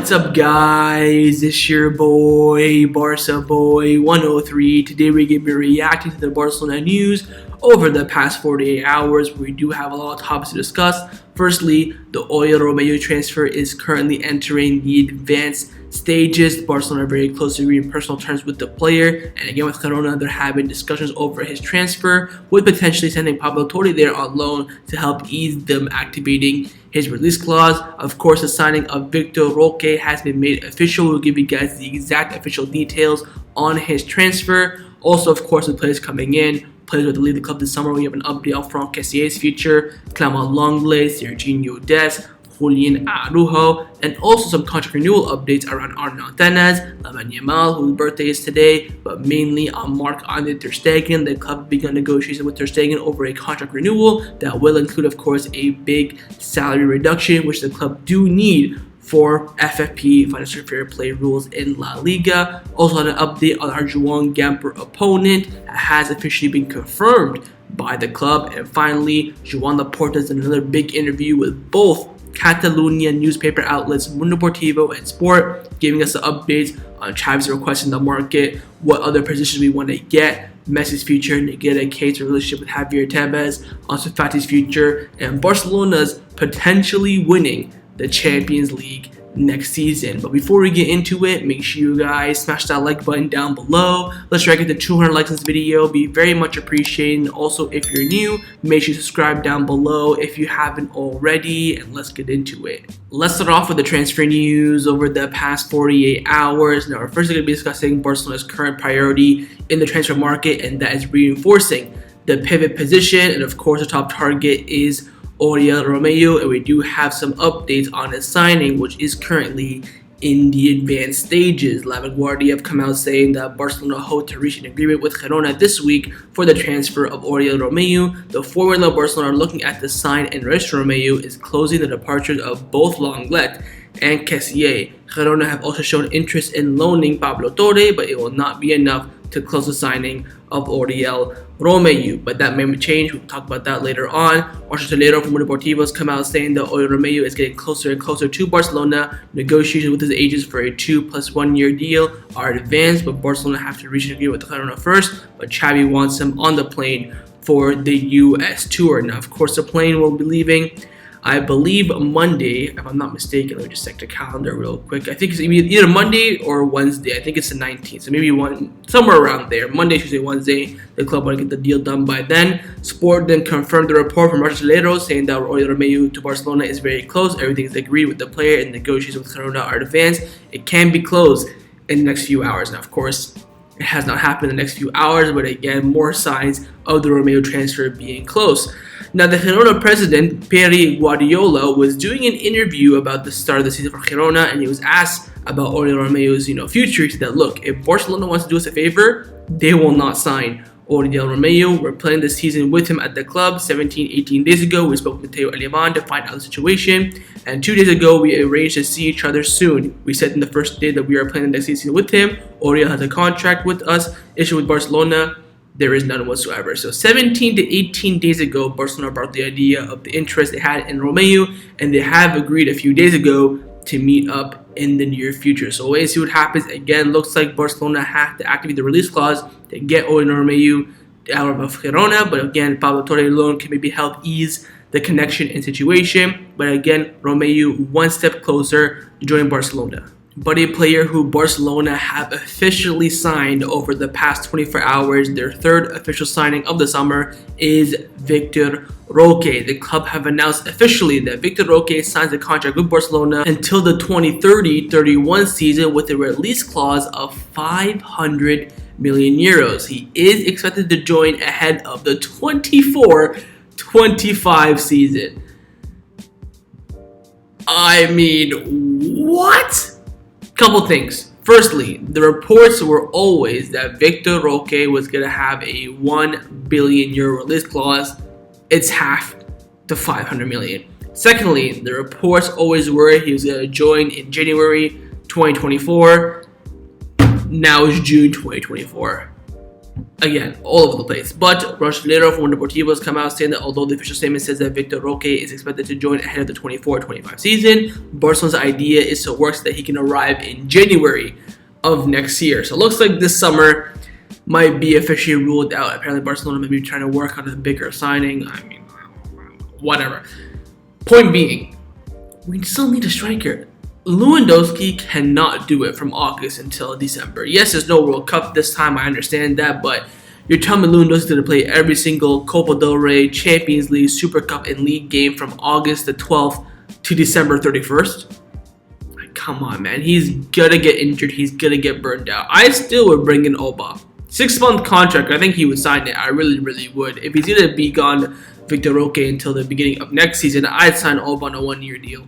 What's up, guys? It's your boy, Barca Boy 103. Today we're going to be reacting to the Barcelona news over the past 48 hours. We do have a lot of topics to discuss. Firstly, the Oriol Romeu transfer is currently entering the advanced stages. Barcelona are very close to agreeing personal terms with the player, and again with Corona, there have been discussions over his transfer, with potentially sending Pablo Torre there on loan to help ease them activating his release clause. Of course, the signing of Vitor Roque has been made official. We'll give you guys the exact official details on his transfer. Also, of course, the players coming in. Players will leave the club this summer. We have an update on Franck Kessie's future, Clement Lenglet, Sergino, Dest, Julian, Araujo, and also some contract renewal updates around Arnau, Tenas, Lamine, Yamal, whose birthday is today, but mainly on Marc Andre Ter Stegen. The club began negotiations with Ter Stegen over a contract renewal that will include, of course, a big salary reduction, which the club do need for FFP, Financial Fair Play rules in La Liga. Also, an update on our Joan opponent has officially been confirmed by the club. And finally, Joan Laporta has done another big interview with both Catalonia newspaper outlets Mundo Deportivo and SPORT, giving us the updates on Xavi's request in the market, what other positions we want to get, Messi's future, Negreira's case relationship with Javier Tebas, Ansu Fati's future, and Barcelona's potentially winning the Champions League next season. But before we get into it, make sure you guys smash that like button down below. Let's try to get to 200 likes in this video. Be very much appreciated. And also, if you're new, make sure you subscribe down below if you haven't already, and let's get into it. Let's start off with the transfer news over the past 48 hours. Now, we're first going to be discussing Barcelona's current priority in the transfer market, and that is reinforcing the pivot position. And of course, the top target is Oriol Romeu, and we do have some updates on his signing, which is currently in the advanced stages. La Vanguardia have come out saying that Barcelona hope to reach an agreement with Girona this week for the transfer of Oriol Romeu. The forward of Barcelona are looking at the sign and register Romeu is closing the departures of both Lenglet and Kessie. Girona have also shown interest in loaning Pablo Torre, but it will not be enough to close the signing of Oriol Romeu, but that may change. We'll talk about that later on. Marcelo from Mundo Deportivo has come out saying that Oriol Romeu is getting closer and closer to Barcelona. Negotiations with his agents for a 2+1 year deal are advanced, but Barcelona have to reach an agreement with Girona first. But Xavi wants him on the plane for the US tour. Now, of course, the plane will be leaving, I believe, Monday, if I'm not mistaken. Let me just check the calendar real quick. I think it's either Monday or Wednesday. I think it's the 19th, so maybe somewhere around there. Monday, Tuesday, Wednesday. The club want to get the deal done by then. Sport then confirmed the report from Marcelo saying that Oriol Romeu to Barcelona is very close. Everything is agreed with the player, and negotiations with Girona are advanced. It can be closed in the next few hours. Now, of course, it has not happened in the next few hours, but again, more signs of the Romeu transfer being close. Now, the Girona president, Pere Guardiola, was doing an interview about the start of the season for Girona, and he was asked about Oriol Romeu's future. He said that, look, if Barcelona wants to do us a favor, they will not sign Oriol Romeu. We're playing the season with him at the club. 18 days ago, we spoke with Theo Aliman to find out the situation, and 2 days ago, we arranged to see each other soon. We said in the first day that we are playing the next season with him. Oriol has a contract with us, issued with Barcelona. There is none whatsoever. So 17 to 18 days ago, Barcelona brought the idea of the interest they had in Romeu, and they have agreed a few days ago to meet up in the near future. So wait and see what happens. Again, looks like Barcelona have to activate the release clause to get Oriol Romeu out of Girona, but again, Pablo Torre alone can maybe help ease the connection and situation. But again, Romeu one step closer to joining Barcelona. But a player who Barcelona have officially signed over the past 24 hours, their third official signing of the summer, is Vitor Roque. The club have announced officially that Vitor Roque signs a contract with Barcelona until the 2030-31 season with a release clause of 500 million euros. He is expected to join ahead of the 24-25 season. I mean, what? Couple things. Firstly, the reports were always that Vitor Roque was going to have a 1 billion euro release clause. It's half to 500 million. Secondly, the reports always were he was going to join in January 2024. Now it's June 2024. Again, all over the place. But Brasileiro from Mundo Deportivo has come out saying that although the official statement says that Vitor Roque is expected to join ahead of the 24-25 season, Barcelona's idea is to work so that he can arrive in January of next year. So it looks like this summer might be officially ruled out. Apparently Barcelona may be trying to work on a bigger signing. I mean, whatever. Point being, we still need a striker. Lewandowski cannot do it from August until December. Yes, there's no World Cup this time, I understand that, but you're telling me Lewandowski's going to play every single Copa del Rey, Champions League, Super Cup, and League game from August the 12th to December 31st? Like, come on, man. He's going to get injured. He's going to get burned out. I still would bring in Oba. 6-month contract, I think he would sign it. I really, really would. If he's going to be gone, Vitor Roque, until the beginning of next season, I'd sign Oba on a 1-year deal.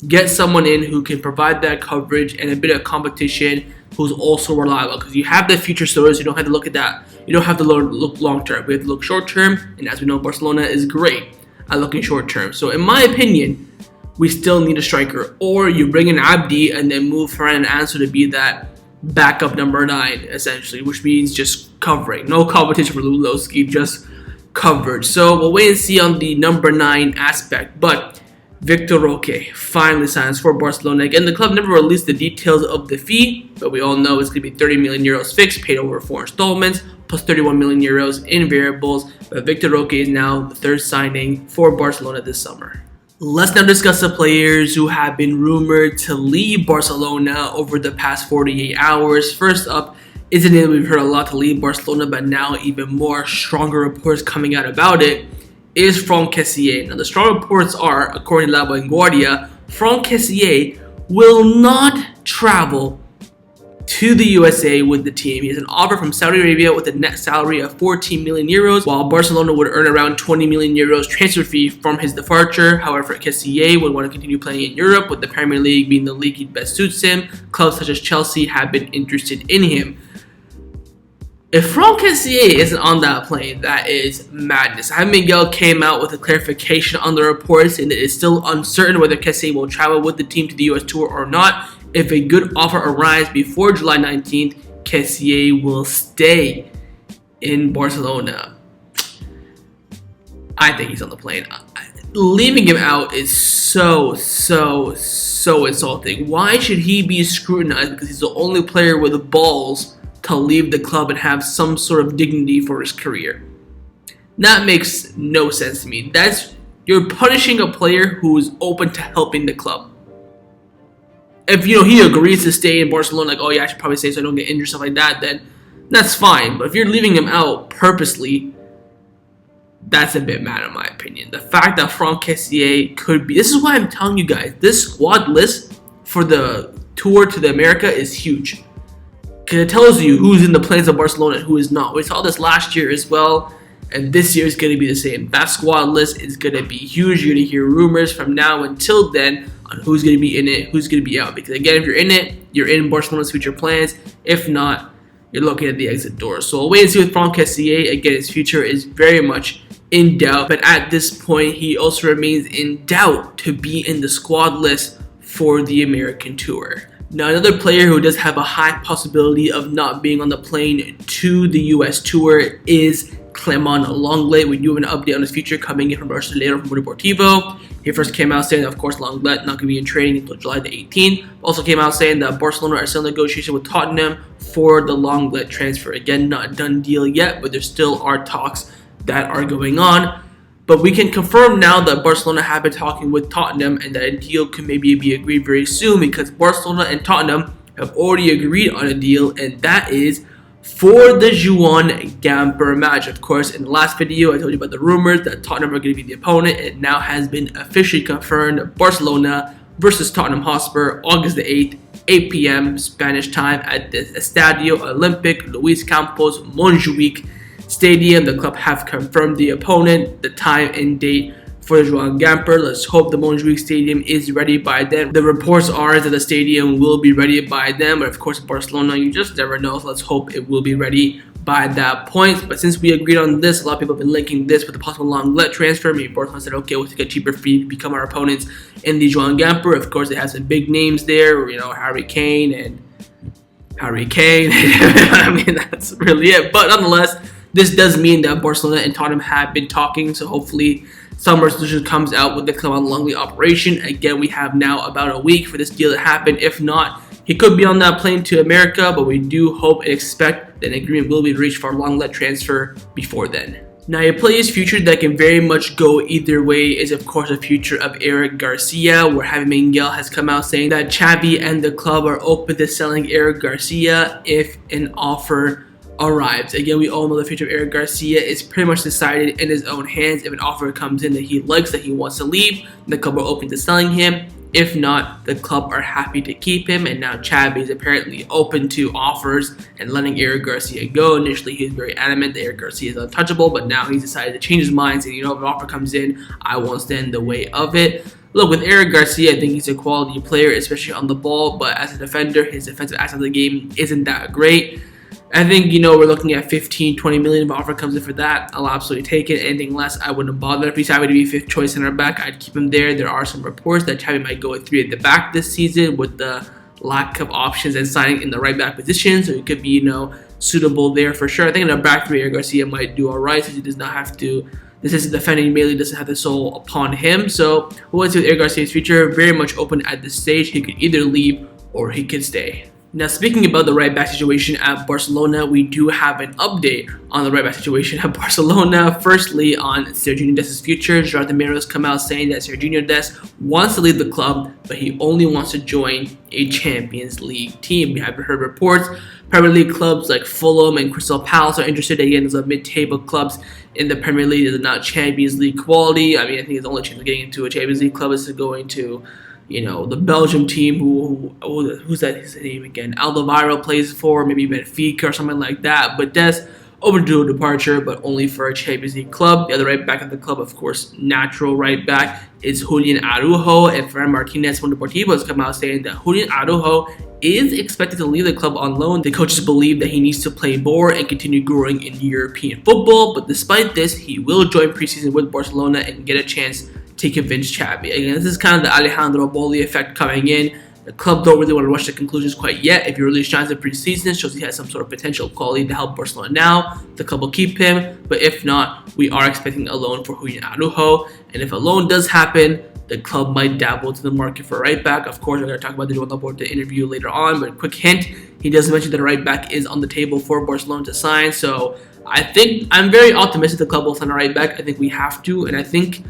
Get someone in who can provide that coverage and a bit of competition, who's also reliable. Because you have the future stories, you don't have to look at that. You don't have to look long term. We have to look short term, and as we know, Barcelona is great at looking short term. So in my opinion, we still need a striker. Or you bring in Abdi and then move Ferran and Ansu to be that backup number 9, essentially, which means just covering. No competition for Lewandowski, just coverage. So we'll wait and see on the number 9 aspect. But Vitor Roque finally signs for Barcelona. Again, the club never released the details of the fee, but we all know it's going to be 30 million euros fixed, paid over 4 installments, plus 31 million euros in variables. But Vitor Roque is now the 3rd signing for Barcelona this summer. Let's now discuss the players who have been rumored to leave Barcelona over the past 48 hours. First up, isn't it we've heard a lot to leave Barcelona, but now even more stronger reports coming out about it, is Franck Kessie. Now, the strong reports are, according to La Vanguardia, Franck Kessie will not travel to the USA with the team. He has an offer from Saudi Arabia with a net salary of 14 million euros, while Barcelona would earn around 20 million euros transfer fee from his departure. However, Kessie would want to continue playing in Europe, with the Premier League being the league he best suits him. Clubs such as Chelsea have been interested in him. If Franck Kessie isn't on that plane, that is madness. Javi Miguel came out with a clarification on the reports, and it is still uncertain whether Kessie will travel with the team to the US tour or not. If a good offer arrives before July 19th, Kessie will stay in Barcelona. I think he's on the plane. Leaving him out is so insulting. Why should he be scrutinized? Because he's the only player with the balls to leave the club and have some sort of dignity for his career. That makes no sense to me. You're punishing a player who is open to helping the club. If he agrees to stay in Barcelona, like, oh yeah, I should probably stay so I don't get injured, stuff like that, then that's fine. But if you're leaving him out purposely, that's a bit mad in my opinion. The fact that Franck Kessie could be, this is why I'm telling you guys, this squad list for the tour to the America is huge. Because it tells you who's in the plans of Barcelona and who is not. We saw this last year as well, and this year is going to be the same. That squad list is going to be huge. You're going to hear rumors from now until then on who's going to be in it, who's going to be out. Because again, if you're in it, you're in Barcelona's future plans. If not, you're looking at the exit door. So we'll wait and see with Franck Kessie. Again, his future is very much in doubt. But at this point, he also remains in doubt to be in the squad list for the American tour. Now, another player who does have a high possibility of not being on the plane to the US tour is Clement Lenglet. We do have an update on his future coming in from Barcelona from Mundo Deportivo. He first came out saying that, of course, Lenglet not going to be in training until July the 18th. Also came out saying that Barcelona are still in negotiation with Tottenham for the Lenglet transfer. Again, not a done deal yet, but there still are talks that are going on. But we can confirm now that Barcelona have been talking with Tottenham and that a deal could maybe be agreed very soon, because Barcelona and Tottenham have already agreed on a deal, and that is for the Joan Gamper match. Of course, in the last video, I told you about the rumors that Tottenham are going to be the opponent. It now has been officially confirmed. Barcelona versus Tottenham Hotspur, August the 8th, 8 p.m. Spanish time at the Estadio Olympic Luis Campos Montjuic Stadium. The club have confirmed the opponent, the time and date for the Joan Gamper. Let's hope the Montjuic Stadium is ready by then. The reports are that the stadium will be ready by then, but of course Barcelona, you just never know. So let's hope it will be ready by that point. But since we agreed on this, a lot of people have been linking this with the possible Lenglet transfer. Maybe Barcelona said, okay, we'll take a cheaper fee to become our opponents in the Joan Gamper. Of course, it has some big names there, Harry Kane and Harry Kane. I mean, that's really it. But nonetheless, this does mean that Barcelona and Tottenham have been talking, so hopefully some resolution comes out with the Clement Lenglet operation. Again, we have now about a week for this deal to happen. If not, he could be on that plane to America, but we do hope and expect that an agreement will be reached for Lenglet transfer before then. Now, a player's future that can very much go either way is, of course, the future of Eric Garcia, where Javi Miguel has come out saying that Xavi and the club are open to selling Eric Garcia if an offer arrives. Again, we all know the future of Eric Garcia is pretty much decided in his own hands. If an offer comes in that he likes, that he wants to leave, the club are open to selling him. If not, the club are happy to keep him, and now Xavi is apparently open to offers and letting Eric Garcia go. Initially, he was very adamant that Eric Garcia is untouchable, but now he's decided to change his mind, saying, if an offer comes in, I won't stand in the way of it. Look, with Eric Garcia, I think he's a quality player, especially on the ball, but as a defender, his defensive aspect of the game isn't that great. I think, we're looking at 15, 20 million. If an offer comes in for that, I'll absolutely take it. Anything less, I wouldn't bother. If he's happy to be fifth choice center back, I'd keep him there. There are some reports that Xavi might go with 3 at the back this season with the lack of options and signing in the right back position. So he could be, suitable there for sure. I think in the back 3, Eric Garcia might do all right since he does not have to. This is defending mainly doesn't have the soul upon him. So we'll see with Eric Garcia's future. Very much open at this stage. He could either leave or he could stay. Now, speaking about the right back situation at Barcelona, we do have an update on the right back situation at Barcelona. Firstly, on Sergino Dest's future, Jonathan Mero's come out saying that Sergino Dest wants to leave the club, but he only wants to join a Champions League team. We have heard reports. Premier League clubs like Fulham and Crystal Palace are interested. Again, those are mid-table clubs in the Premier League. They're not Champions League quality. I mean, I think the only chance of getting into a Champions League club is to go into the Belgium team who's that his name again? Alderweireld plays for, maybe Benfica or something like that. But Dest open to a departure, but only for a Champions League club. The other right back of the club, of course, natural right back, is Julian Araujo. And Ferran Martinez from Mundo Deportivo has come out saying that Julian Araujo is expected to leave the club on loan. The coaches believe that he needs to play more and continue growing in European football. But despite this, he will join preseason with Barcelona and get a chance to convince Xavi. Again, this is kind of the Alejandro Boli effect coming in. The club don't really want to rush to conclusions quite yet. If he really shines in preseason, shows he has some sort of potential quality to help Barcelona now, the club will keep him. But if not, we are expecting a loan for Julian Araujo. And if a loan does happen, the club might dabble to the market for a right back. Of course, we're going to talk about the Joan Laporta interview later on, but a quick hint, he does mention that a right back is on the table for Barcelona to sign. So I think I'm very optimistic the club will sign a right back. I think we have to, and I think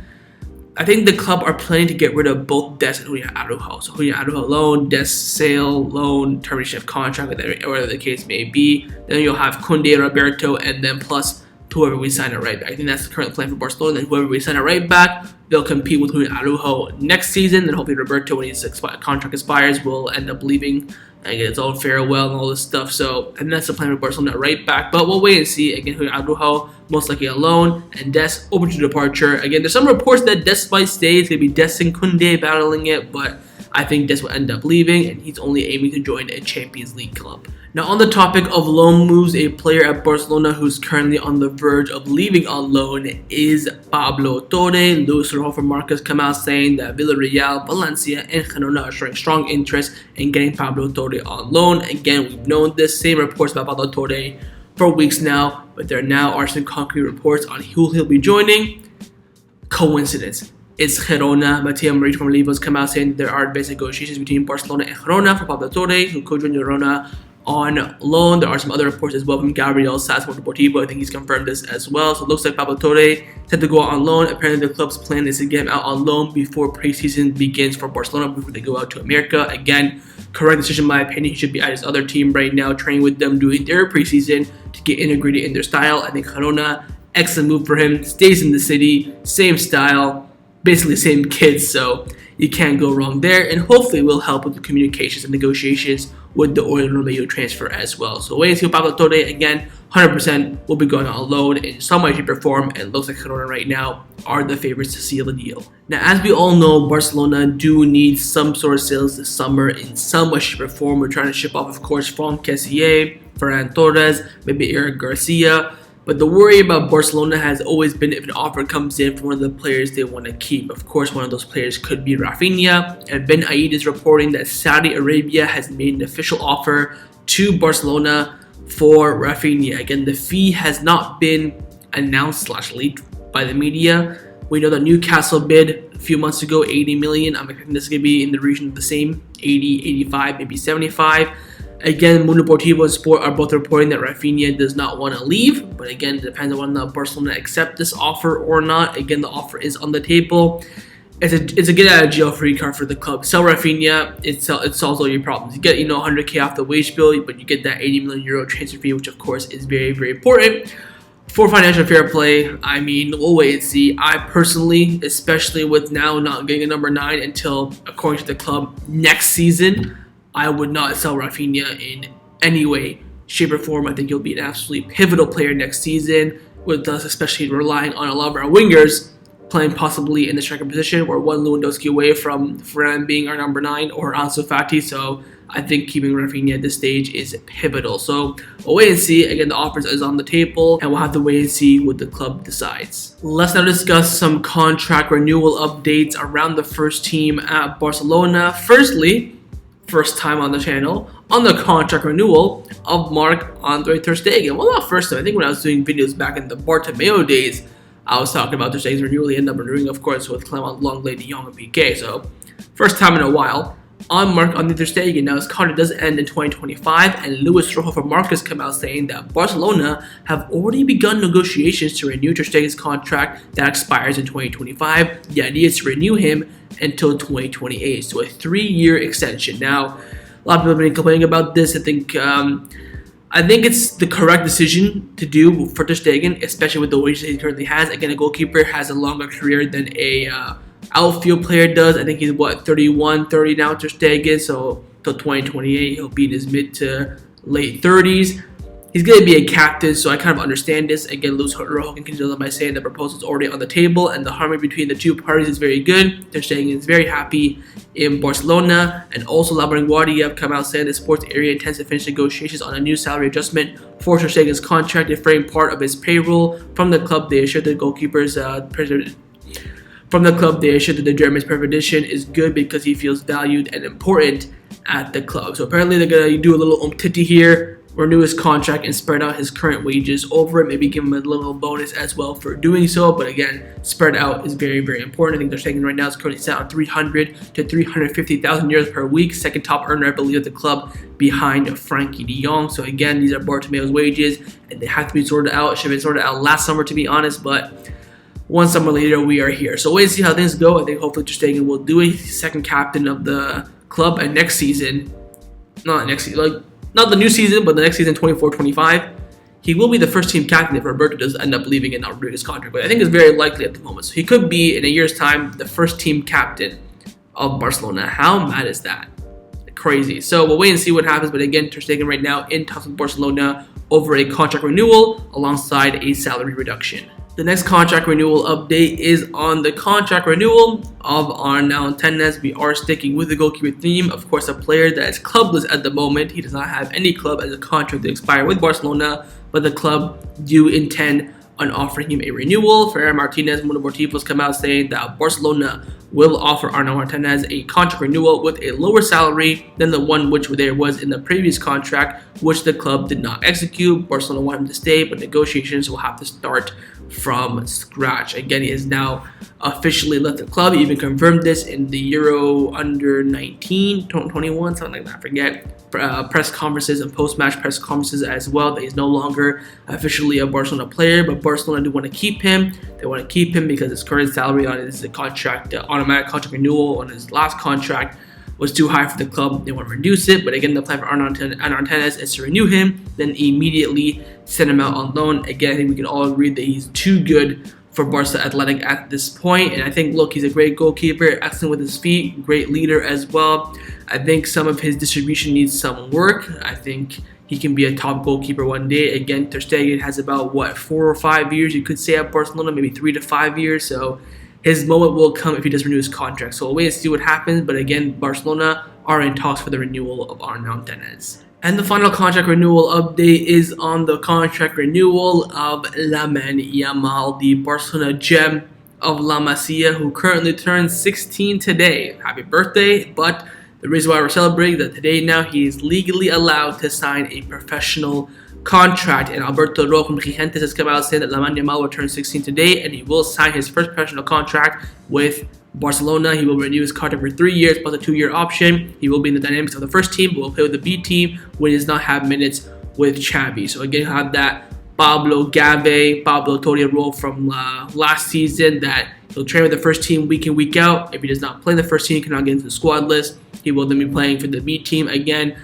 the club are planning to get rid of both Dest and Julian Araujo. So Julian Araujo loan, Dest sale, loan, termination of contract, whatever the case may be. Then you'll have Koundé, Roberto, and then plus whoever we sign a right back. I think that's the current plan for Barcelona. Then whoever we sign a right back, they'll compete with Julian Araujo next season. Then hopefully Roberto, when his contract expires, will end up leaving and get his own farewell and all this stuff. So, and that's the plan for Barcelona right back. But we'll wait and see. Again, Julian Araujo most likely alone, and Dest open to departure. Again, there's some reports that Dest might stay. It's going to be Dest and Koundé battling it, but I think Dest will end up leaving, and he's only aiming to join a Champions League club. Now, on the topic of loan moves, a player at Barcelona who's currently on the verge of leaving on loan is Pablo Torre. Luis Rojo from Marcus come out saying that Villarreal, Valencia, and Girona are showing strong interest in getting Pablo Torre on loan. Again, we've known this, same reports about Pablo Torre for weeks now, but there now are some concrete reports on who he'll be joining. Coincidence? It's Girona. Mateo Marie from Livo has come out saying that there are advanced negotiations between Barcelona and Girona for Pablo Torre, who could join Girona on loan. There are some other reports as well from Gabriel Sass from Deportivo. I think he's confirmed this as well. So it looks like Pablo Torre set to go out on loan. Apparently the club's plan is to get him out on loan before preseason begins for Barcelona, before they go out to America. Again, correct decision in my opinion. He should be at his other team right now, training with them, doing their preseason to get integrated in their style. I think Girona, excellent move for him. Stays in the city, same style, basically same kids, so you can't go wrong there, and hopefully will help with the communications and negotiations with the Oriol Romeu transfer as well. So wait and see Pablo Torre, again, 100% will be going on loan in some way, shape, or form, and looks like Girona right now are the favorites to seal the deal. Now, as we all know, Barcelona do need some sort of sales this summer in some way, shape, or form. We're trying to ship off, of course, Franck Kessie, Ferran Torres, maybe Eric Garcia. But the worry about Barcelona has always been if an offer comes in for one of the players they want to keep. Of course, one of those players could be Raphinha, and Ben Aid is reporting that Saudi Arabia has made an official offer to Barcelona for Raphinha. Again, the fee has not been announced / leaked by the media. We know that Newcastle bid a few months ago 80 million. I'm expecting this is going to be in the region of the same, 80, 85, maybe 75. Again, Mundo Deportivo and SPORT are both reporting that Raphinha does not want to leave, but again, it depends on whether Barcelona accept this offer or not. Again, the offer is on the table. It's a get out of jail free card for the club. Sell Raphinha, it solves all your problems. You get 100k off the wage bill, but you get that 80 million euro transfer fee, which of course is very, very important. For financial fair play, I mean, we'll wait and see. I personally, especially with now not getting a number 9 until, according to the club, next season, I would not sell Raphinha in any way, shape, or form. I think he'll be an absolutely pivotal player next season, with us especially relying on a lot of our wingers playing possibly in the striker position. We're one Lewandowski away from Ferran being our number 9 or Ansu Fati, so I think keeping Raphinha at this stage is pivotal. So we'll wait and see. Again, the offers is on the table, and we'll have to wait and see what the club decides. Let's now discuss some contract renewal updates around the first team at Barcelona. Firstly, first time on the channel, on the contract renewal of Marc Andre Ter Stegen. Well, not first time. I think when I was doing videos back in the Bartomeu days, I was talking about Ter Stegen's renewal. He ended up renewing, of course, with Clement Lenglet, De Jong, and PK. So, first time in a while on Marc Andre Ter Stegen. Now, his contract does end in 2025, and Luis Rojo from Marcus come out saying that Barcelona have already begun negotiations to renew Ter Stegen's contract that expires in 2025. The idea is to renew him until 2028, so a 3-year extension. Now, a lot of people have been complaining about this. I think it's the correct decision to do for Ter Stegen, especially with the wages he currently has. Again, a goalkeeper has a longer career than a outfield player does. I think he's 31, 30 now, Ter Stegen, so till 2028 he'll be in his mid to late 30s. He's going to be a captain, so I kind of understand this. Again, Luis Rojo can continue by saying the proposal is already on the table, and the harmony between the two parties is very good. Ter Stegen is very happy in Barcelona, and also Lamine have come out saying the sports area intends to finish negotiations on a new salary adjustment for Ter Stegen's contract, deferring part of his payroll. From the club, they assured the goalkeeper's the German's preposition is good because he feels valued and important at the club. So apparently they're going to do a little umtiti here, renew his contract and spread out his current wages over it, maybe give him a little bonus as well for doing so. But again, spread out is very, very important. I think Ter Stegen right now is currently set on 300 to 350,000 euros per week. Second top earner, I believe, at the club behind Frankie de Jong. So again, these are Bartomeu's wages, and they have to be sorted out. It should have been sorted out last summer, to be honest, but one summer later, we are here. So wait and see how things go. I think hopefully Ter Stegen will do it. He's the second captain of the club, and next season, not the new season, but the next season, 24-25, he will be the first team captain if Roberto does end up leaving and not renewing his contract. But I think it's very likely at the moment. So he could be, in a year's time, the first team captain of Barcelona. How mad is that? Crazy. So we'll wait and see what happens. But again, Ter Stegen right now in talks with Barcelona over a contract renewal alongside a salary reduction. The next contract renewal update is on the contract renewal of Arnau and Tenas. We are sticking with the goalkeeper theme. Of course, a player that is clubless at the moment. He does not have any club as a contract to expire with Barcelona, but the club do intend on offering him a renewal. Ferran Martinez, Mundo Deportivo has come out saying that Barcelona will offer Arnau Martinez a contract renewal with a lower salary than the one which there was in the previous contract, which the club did not execute. Barcelona want him to stay, but negotiations will have to start from scratch. Again, he has now officially left the club. He even confirmed this in the Euro under 19, 21, something like that, I forget. Press conferences and post-match press conferences as well, that he's no longer officially a Barcelona player, but Barcelona do want to keep him. They want to keep him because his current salary on his contract, automatic contract renewal on his last contract, was too high for the club. They want to reduce it, but again, the plan for Arnau Tenas is to renew him, then immediately send him out on loan. Again, I think we can all agree that he's too good for Barca Athletic at this point, and I think, look, he's a great goalkeeper, excellent with his feet, great leader as well. I think some of his distribution needs some work. I think he can be a top goalkeeper one day. Again, Ter Stegen has about, 4 or 5 years, you could say, at Barcelona, maybe 3 to 5 years, so his moment will come if he does renew his contract. So we'll wait and see what happens, but again, Barcelona are in talks for the renewal of Arnau Tenas. And the final contract renewal update is on the contract renewal of Lamine Yamal, the Barcelona gem of La Masia, who currently turns 16 today. Happy birthday, but the reason why we're celebrating that today now he is legally allowed to sign a professional contract. And Alberto Roque from Gigantes has come out saying that Lamine Yamal will turn 16 today and he will sign his first professional contract with Barcelona. He will renew his contract for 3 years plus a 2-year option. He will be in the dynamics of the first team, but will play with the B team when he does not have minutes with Xavi. So again, you have that Pablo Torre role from last season, that he'll train with the first team week in, week out. If he does not play in the first team, he cannot get into the squad list. He will then be playing for the B team. Again,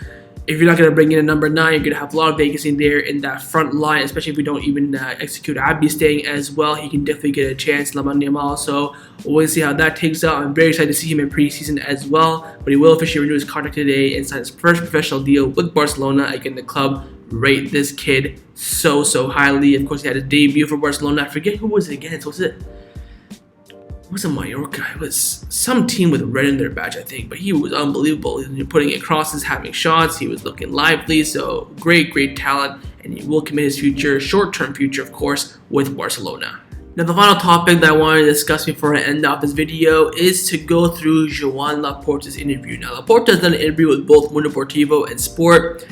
if you're not going to bring in a number 9, you're going to have a lot of vacancy there in that front line, especially if we don't even execute Abdi staying as well. He can definitely get a chance, Lamine Yamal. So we'll see how that takes out. I'm very excited to see him in preseason as well. But he will officially renew his contract today and sign his first professional deal with Barcelona. Again, the club rate this kid so highly. Of course, he had his debut for Barcelona. I forget who was it against. It wasn't Mallorca. It was some team with red in their badge, I think. But he was unbelievable. He was putting it crosses, having shots. He was looking lively. So great talent. And he will commit his future, short-term future, of course, with Barcelona. Now, the final topic that I wanted to discuss before I end off this video is to go through Joan Laporta's interview. Now, Laporta has done an interview with both Mundo Deportivo and SPORT.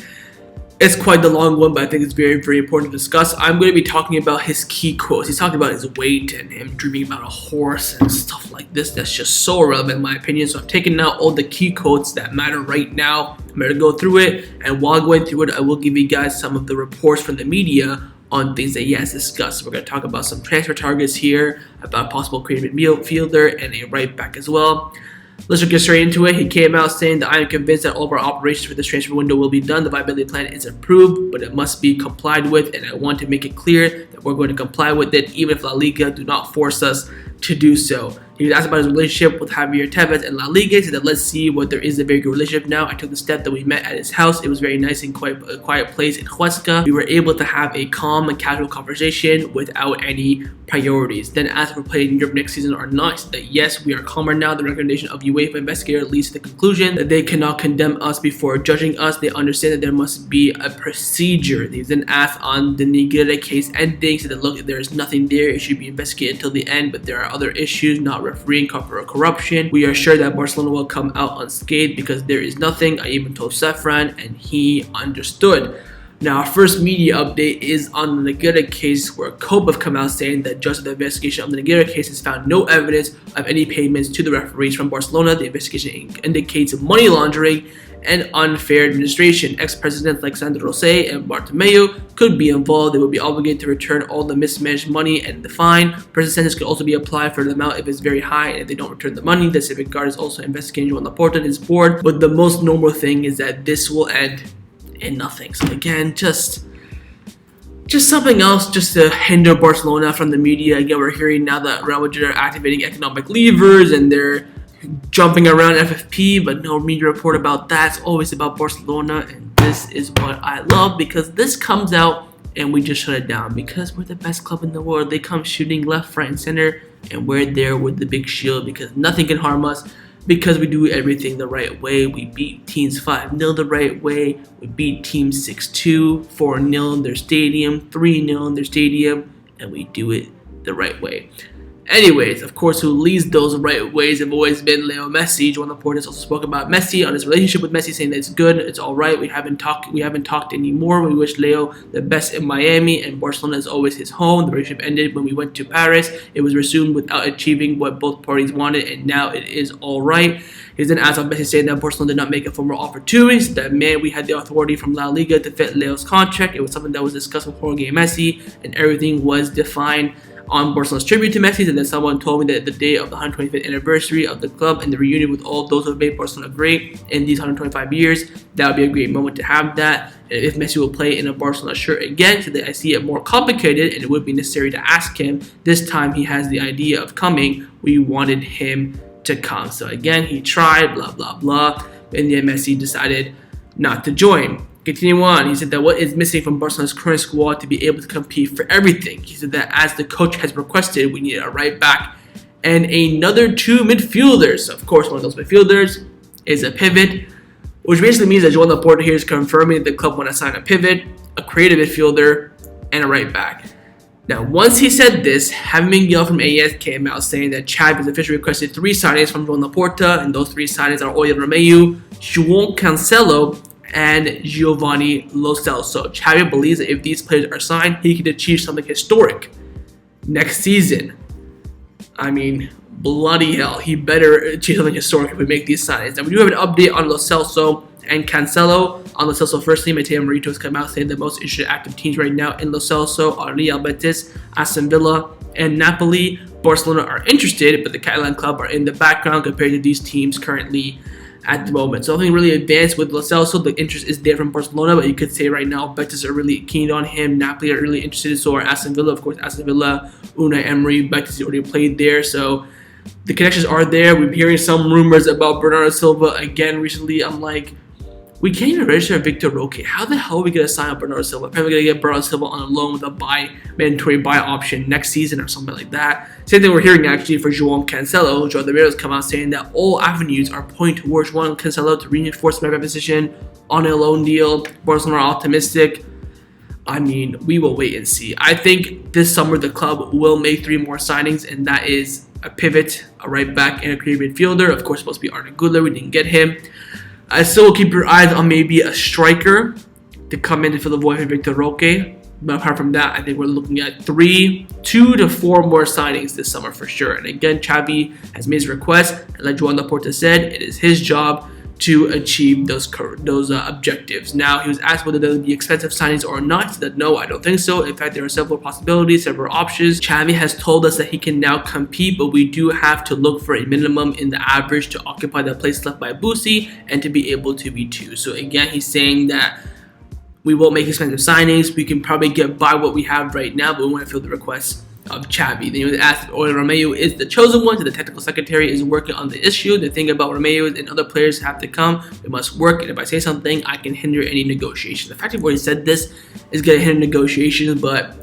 It's quite the long one, but I think it's very important to discuss. I'm going to be talking about his key quotes. He's talking about his weight and him dreaming about a horse and stuff like this. That's just so irrelevant in my opinion. So I've taken out all the key quotes that matter right now. I'm going to go through it, and while going through it, I will give you guys some of the reports from the media on things that he has discussed. We're going to talk about some transfer targets here, about possible creative midfielder and a right back as well. Let's just get straight into it. He came out saying that I am convinced that all of our operations for this transfer window will be done. The viability plan is approved, but it must be complied with, and I want to make it clear that we're going to comply with it, even if La Liga do not force us to do so. He was asked about his relationship with Javier Tebas and La Liga. He said that let's see what there is a very good relationship now. I took the step that we met at his house. It was very nice and a quiet place in Huesca. We were able to have a calm and casual conversation without any priorities. Then asked if we're playing in Europe next season or not. He said that yes, we are calmer now. The recommendation of UEFA investigator leads to the conclusion that they cannot condemn us before judging us. They understand that there must be a procedure. He was then asked on the Negreira case ending. He said that look, there is nothing there. It should be investigated until the end, but there are other issues, not refereeing, or corruption. We are sure that Barcelona will come out unscathed because there is nothing. I even told Safran and he understood. Now, our first media update is on the Negreira case, where COPE have come out saying that just the investigation of the Negreira case has found no evidence of any payments to the referees from Barcelona. The investigation indicates money laundering and unfair administration. Ex-presidents like Sandro Rosé and Bartomeu could be involved. They will be obligated to return all the mismanaged money and the fine. Prison sentence could also be applied for the amount if it's very high, and if they don't return the money. The Civic Guard is also investigating Joan Laporta and his board, but the most normal thing is that this will end in nothing. So again, just something else just to hinder Barcelona from the media. Again, we're hearing now that Real Madrid are activating economic levers and they're jumping around FFP, but no media report about that. It's always about Barcelona, and this is what I love, because this comes out and we just shut it down because we're the best club in the world. They come shooting left, right, and center, and we're there with the big shield because nothing can harm us, because we do everything the right way. We beat teams 5-0 the right way. We beat teams 6-2, 4-0 in their stadium, 3-0 in their stadium, and we do it the right way. Anyways, of course, who leads those right ways have always been Leo Messi. Joan Laporta has also spoke about Messi, on his relationship with Messi, saying that it's good, it's all right. We haven't talked anymore. We wish Leo the best in Miami, and Barcelona is always his home. The relationship ended when we went to Paris. It was resumed without achieving what both parties wanted, and now it is all right. He's then asked on Messi saying that Barcelona did not make a formal offer to him. That man, we had the authority from La Liga to fit Leo's contract. It was something that was discussed with Jorge Messi, and everything was defined on Barcelona's tribute to Messi. And then someone told me that the day of the 125th anniversary of the club and the reunion with all those who have made Barcelona great in these 125 years, that would be a great moment to have that. And if Messi will play in a Barcelona shirt again, so that I see it more complicated and it would be necessary to ask him. This time he has the idea of coming. We wanted him to come. So again, he tried, blah, blah, blah. And then Messi decided not to join. Continue on, he said that what is missing from Barcelona's current squad to be able to compete for everything. He said that as the coach has requested, we need a right back and another 2 midfielders. Of course, one of those midfielders is a pivot. which basically means that Joan Laporta here is confirming that the club want to sign a pivot, a creative midfielder, and a right back. Now, once he said this, Javi Miguel from AES came out saying that Xavi has officially requested 3 signings from Joan Laporta, and those 3 signings are Oriol Romeu, Joao Cancelo, and Giovani Lo Celso. Xavi believes that if these players are signed, he can achieve something historic next season. I mean, bloody hell, he better achieve something historic if we make these signings. Now, we do have an update on Lo Celso and Cancelo. On Lo Celso, firstly, Mateo Morito has come out saying the most interested active teams right now in Lo Celso are Real Betis, Aston Villa, and Napoli. Barcelona are interested, but the Catalan club are in the background compared to these teams currently at the moment. So nothing really advanced with Lo Celso. The interest is there from Barcelona, but you could say right now Betis are really keen on him. Napoli are really interested, so are Aston Villa. Of course, Aston Villa, Unai Emery, Betis already played there, so the connections are there. We're hearing some rumors about Bernardo Silva again recently. I'm like, we can't even register Vitor Roque. How the hell are we going to sign up Bernardo Silva? Apparently, we're going to get Bernardo Silva on a loan with a mandatory buy option next season or something like that. Same thing we're hearing actually for Joao Cancelo. Joao has come out saying that all avenues are pointing towards Joao Cancelo to reinforce my position on a loan deal. Barcelona are optimistic. I mean, we will wait and see. I think this summer the club will make 3 more signings, and that is a pivot, a right back, and a creative midfielder. Of course, supposed to be Arne Goodler. We didn't get him. I still will keep your eyes on maybe a striker to come in to fill the void for Vitor Roque. But apart from that, I think we're looking at 2 to 4 more signings this summer for sure. And again, Xavi has made his request, and like Joan Laporta said, it is his job to achieve those objectives. Now, he was asked whether there would be expensive signings or not. He said, no, I don't think so. In fact, there are several possibilities, several options. Xavi has told us that he can now compete, but we do have to look for a minimum in the average to occupy the place left by Busi and to be able to be 2. So again, he's saying that we won't make expensive signings. We can probably get by what we have right now, but we want to fill the requests of Xavi. Then he was asked if Oriol Romeu is the chosen one, so the technical secretary is working on the issue. The thing about Romeu is, and other players have to come, we must work, and if I say something, I can hinder any negotiations. The fact that he already said this is going to hinder negotiations, but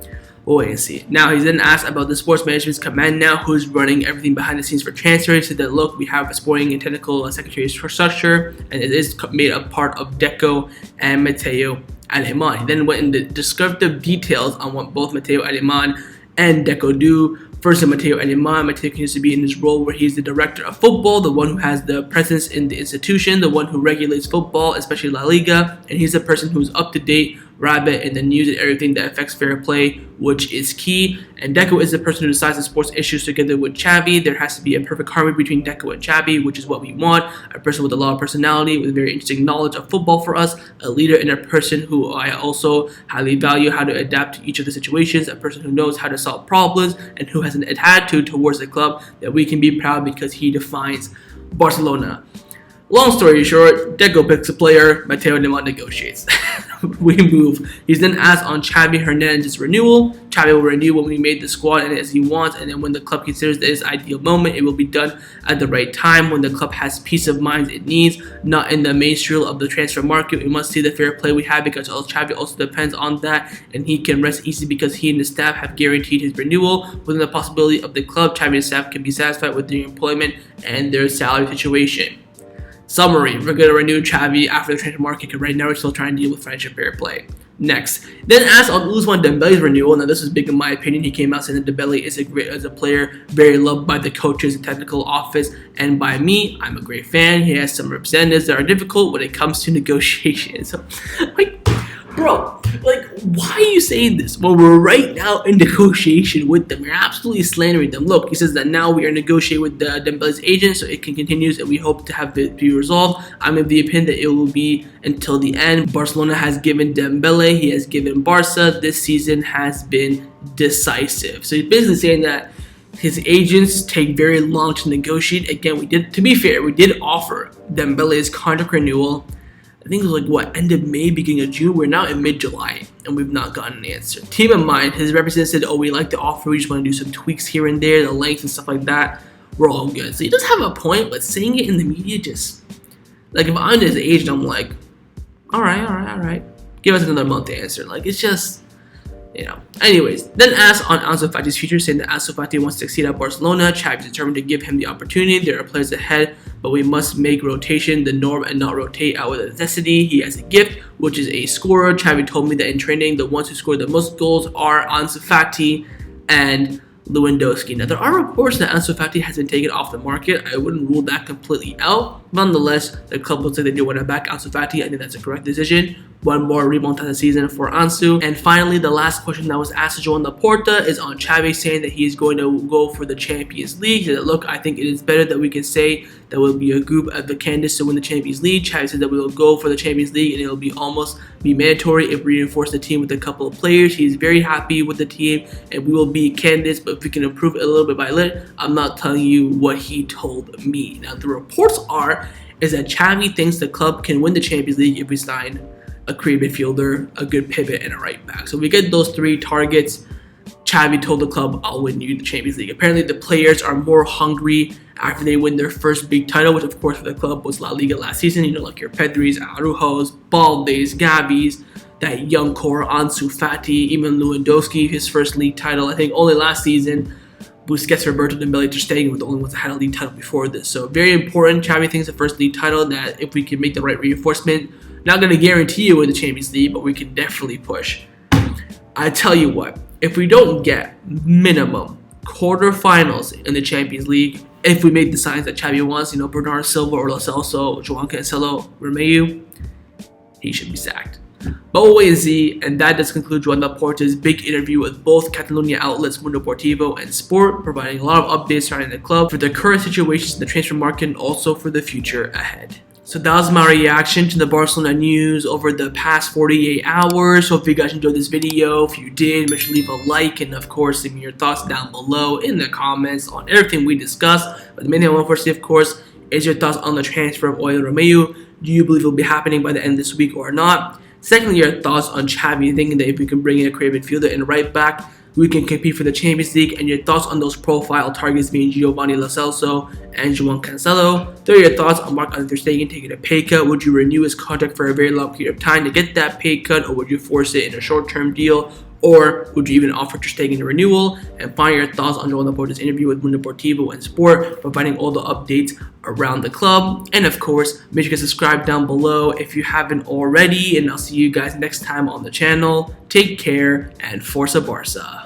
we'll wait and see. Now, he's then asked about the sports management's command now, who's running everything behind the scenes for transfers. He said that, look, we have a sporting and technical secretary structure, and it is made a part of Deco and Mateo Aleman. He then went into descriptive details on what both Mateo Aleman and Deco do. First, Mateo Aleman. Mateo continues to be in his role where he's the director of football, the one who has the presence in the institution, the one who regulates football, especially La Liga, and he's the person who's up to date, rabid in the news and everything that affects fair play, which is key. And Deco is the person who decides the sports issues together with Xavi. There has to be a perfect harmony between Deco and Xavi, which is what we want. A person with a lot of personality, with very interesting knowledge of football for us, a leader and a person who I also highly value how to adapt to each of the situations, a person who knows how to solve problems and who has an attitude towards the club that we can be proud because he defines Barcelona. Long story short, Deco picks a player, Mateo Aleman negotiates. We move. He's then asked on Xavi Hernandez's renewal. Xavi will renew when we made the squad and as he wants, and then when the club considers that his ideal moment, it will be done at the right time when the club has peace of mind it needs, not in the mainstream of the transfer market. We must see the fair play we have because Xavi also depends on that, and he can rest easy because he and the staff have guaranteed his renewal. Within the possibility of the club, Xavi and staff can be satisfied with their employment and their salary situation. Summary, we're going to renew Xavi after the transfer market because right now we're still trying to deal with financial fair play. Next, then asked on Ousmane Dembele's renewal. Now this is big in my opinion. He came out saying that Dembele is a great as a player, very loved by the coaches and technical office and by me. I'm a great fan. He has some representatives that are difficult when it comes to negotiations. So, bro, why are you saying this? Well, we're right now in negotiation with them. You're absolutely slandering them. Look, he says that now we are negotiating with Dembele's agent, so it can continue, and we hope to have it be resolved. I'm of the opinion that it will be until the end. Barcelona has given Dembele, he has given Barca. This season has been decisive. So he's basically saying that his agents take very long to negotiate. Again, to be fair, we did offer Dembele's contract renewal. I think it was end of May, beginning of June. We're now in mid-July, and we've not gotten an answer. Keep in mind, his representative said, we like the offer, we just want to do some tweaks here and there, the length and stuff like that. We're all good. So he does have a point, but saying it in the media just, if I'm his agent, I'm like, all right. Give us another month to answer. It's just, Anyways, then asked on Ansu Fati's future, saying that Ansu Fati wants to succeed at Barcelona. Xavi is determined to give him the opportunity. There are players ahead, but we must make rotation the norm and not rotate out of necessity. He has a gift, which is a scorer. Xavi told me that in training, the ones who score the most goals are Ansu Fati and Lewandowski. Now, there are reports that Ansu Fati has been taken off the market. I wouldn't rule that completely out. Nonetheless, the club looks like they do want to back Ansu Fati. I think that's a correct decision. One more remontada season for Ansu. And finally, the last question that was asked to Joan Laporta is on Xavi saying that he is going to go for the Champions League. He said, look, I think it is better that we can say that we'll be a group of the candidates to win the Champions League. Xavi said that we will go for the Champions League and it will be almost be mandatory if we reinforce the team with a couple of players. He's very happy with the team and we will be candidates, but if we can improve it a little bit by little, I'm not telling you what he told me. Now, the reports is that Xavi thinks the club can win the Champions League if we sign a creative midfielder, a good pivot, and a right back. So if we get those three targets, Xavi told the club, I'll win you the Champions League. Apparently, the players are more hungry after they win their first big title, which of course for the club was La Liga last season. You know, like your Pedris, Araujos, Baldes, Gabis, that young core, Ansu Fati, even Lewandowski, his first league title. I think only last season, Busquets, Roberto, Dembele, Ter Stegen were the only ones that had a league title before this. So very important. Xavi thinks the first league title, that if we can make the right reinforcement, not going to guarantee you in the Champions League, but we can definitely push. I tell you what, if we don't get minimum quarterfinals in the Champions League, if we make the signs that Xavi wants, you know, Bernardo Silva or Celso, Joan Cancelo, Romeu, he should be sacked. But we'll wait and see, and that does conclude Joan Laporta's big interview with both Catalonia outlets Mundo Deportivo and SPORT, providing a lot of updates surrounding the club for the current situations in the transfer market and also for the future ahead. So that was my reaction to the Barcelona news over the past 48 hours. Hope you guys enjoyed this video. If you did, make sure to leave a like and of course leave me your thoughts down below in the comments on everything we discussed. But the main thing I want to see, of course, is your thoughts on the transfer of Oriol Romeu. Do you believe it will be happening by the end of this week or not? Secondly, your thoughts on Xavi thinking that if we can bring in a creative midfielder and a right back, we can compete for the Champions League, and your thoughts on those profile targets being Giovani, Celso, and Joan Cancelo. Third, your thoughts on Marc Andre Ter Stegen taking a pay cut. Would you renew his contract for a very long period of time to get that pay cut, or would you force it in a short-term deal? Or would you even offer Ter Stegen a renewal? And find your thoughts on Joan Laporta's interview with Mundo Deportivo and SPORT, providing all the updates around the club. And of course, make sure to subscribe down below if you haven't already. And I'll see you guys next time on the channel. Take care and Forza Barca.